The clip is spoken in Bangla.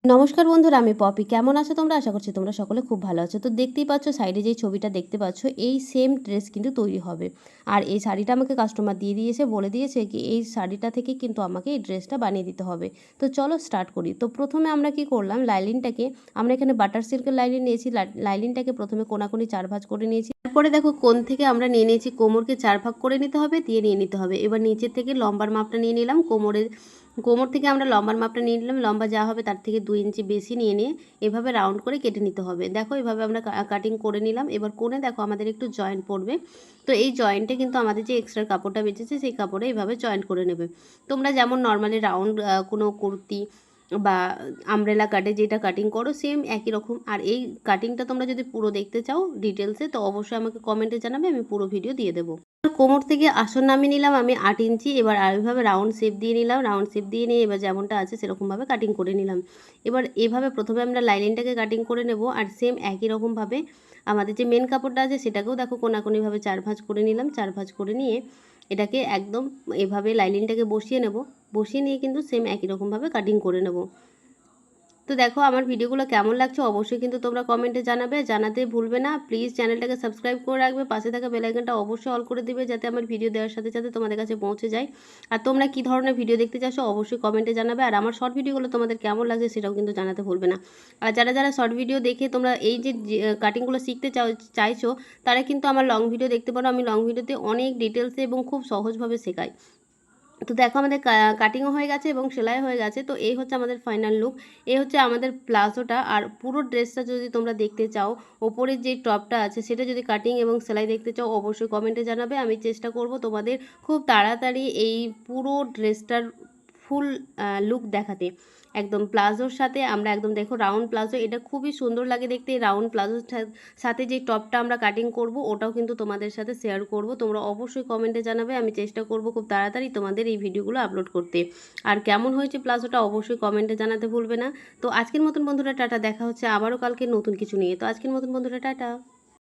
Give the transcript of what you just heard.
নমস্কার বন্ধুরা, আমি পপি। কেমন আছো তোমরা? আশা করছি তোমরা সকলে খুব ভালো আছো। তো দেখতেই পাচ্ছ সাইডে যেই ছবিটা দেখতে পাচ্ছ, এই সেম ড্রেস কিন্তু তৈরি হবে। আর এই শাড়িটা আমাকে কাস্টমার দিয়ে দিয়েছে, বলে দিয়েছে কি এই শাড়িটা থেকে কিন্তু আমাকে এই ড্রেসটা বানিয়ে দিতে হবে। তো চলো স্টার্ট করি। তো প্রথমে আমরা কি করলাম, লাইলিনটাকে আমরা এখানে বাটার সিল্কের লাইলিন নিয়েছি। লাইলিনটাকে প্রথমে কোনাকুনি 4 ভাঁজ করে নিয়েছি। তারপরে দেখো কোণ থেকে আমরা নিয়ে নিয়েছি, কোমরকে 4 ভাগ করে নিতে হবে, দিয়ে নিয়ে নিতে হবে। এবার নিচের থেকে লম্বার মাপটা নিয়ে নিলাম, কোমর থেকে আমরা লম্বার মাপটা নিয়ে নিলাম। লম্বা যা হবে তার থেকে 2 ইঞ্চি বেশি নিয়ে এভাবে রাউন্ড করে কেটে নিতে হবে। দেখো এভাবে আমরা কাটিং করে নিলাম। এবার কোণে দেখো আমাদের একটু জয়েন্ট পড়বে, তো এই জয়েন্টে কিন্তু আমাদের যে এক্সট্রা কাপড়টা বেঁচেছে সেই কাপড়ে এইভাবে জয়েন্ট করে নেবে। তোমরা যেমন নর্মালি রাউন্ড কোনো কুর্তি বা আমব্রেলা কাটে যেটা কাটিং করো সেম একই রকম। আর এই কাটিংটা তোমরা যদি পুরো দেখতে চাও ডিটেলসে, তো অবশ্যই আমাকে কমেন্টে জানাবে, আমি পুরো ভিডিও দিয়ে দেবো। কোমর থেকে আসন নামিয়ে নিলাম আমি 8 ইঞ্চি। এবার এইভাবে রাউন্ড শেপ দিয়ে নিলাম। রাউন্ড শেপ দিয়ে নিয়ে এবার যেমনটা আছে সেরকমভাবে কাটিং করে নিলাম। এবার এভাবে প্রথমে আমরা লাইনিংটাকে কাটিং করে নেব। আর সেম একই রকমভাবে আমাদের যে মেন কাপড়টা আছে সেটাকেও দেখো কোনাকুনিভাবে 4 ভাঁজ করে নিলাম। 4 ভাঁজ করে নিয়ে এটাকে একদম এভাবে লাইনিংটাকে বসিয়ে নেব। বসিয়ে নিয়ে কিন্তু সেম একই রকমভাবে কাটিং করে নেব। তো দেখো আমার ভিডিওগুলো কেমন লাগছে অবশ্যই কিন্তু তোমরা কমেন্টে জানাবে, জানাতে ভুলবে না। প্লিজ চ্যানেলটাকে সাবস্ক্রাইব করে রাখবে, পাশে থাকা বেল আইকনটা অবশ্যই অল করে দিবে যাতে আমার ভিডিও দেওয়ার সাথে সাথে তোমাদের কাছে পৌঁছে যায়। আর তোমরা কী ধরনের ভিডিও দেখতে চাচ্ছো অবশ্যই কমেন্টে জানাবে। আর আমার শর্ট ভিডিওগুলো তোমাদের কেমন লাগছে সেটাও কিন্তু জানাতে ভুলবে না। আর যারা যারা শর্ট ভিডিও দেখে তোমরা এই যে কাটিংগুলো শিখতে চাইছো তারা কিন্তু আমার লং ভিডিও দেখতে পারো। আমি লং ভিডিওতে অনেক ডিটেলসে এবং খুব সহজভাবে শেখাই। তো দেখো আমাদের কাটিংও হয়ে গেছে এবং সেলাই হয়ে গেছে। তো এই হচ্ছে আমাদের ফাইনাল লুক, এই হচ্ছে আমাদের প্লাজোটা। আর পুরো ড্রেসটা যদি তোমরা দেখতে চাও, ওপরের যে টপটা আছে সেটা যদি কাটিং এবং সেলাই দেখতে চাও অবশ্যই কমেন্টে জানাবে। আমি চেষ্টা করব তোমাদের খুব তাড়াতাড়ি এই পুরো ড্রেসটার ফুল লুক দেখাতে। একদম প্লাজোর সাথে আমরা একদম দেখো রাউন্ড প্লাজো, এটা খুবই সুন্দর লাগে দেখতে। এই রাউন্ড প্লাজোর সাথে যে টপটা আমরা কাটিং করব ওটাও কিন্তু তোমাদের সাথে শেয়ার করব। তোমরা অবশ্যই কমেন্টে জানাবে, আমি চেষ্টা করব খুব তাড়াতাড়ি তোমাদের এই ভিডিওগুলো আপলোড করতে। আর কেমন হয়েছে প্লাজোটা অবশ্যই কমেন্টে জানাতে ভুলবে না। তো আজকের মতন বন্ধুরা টাটা, দেখা হচ্ছে আবারও কালকে নতুন কিছু নিয়ে। তো আজকের মতন বন্ধুরা টাটা।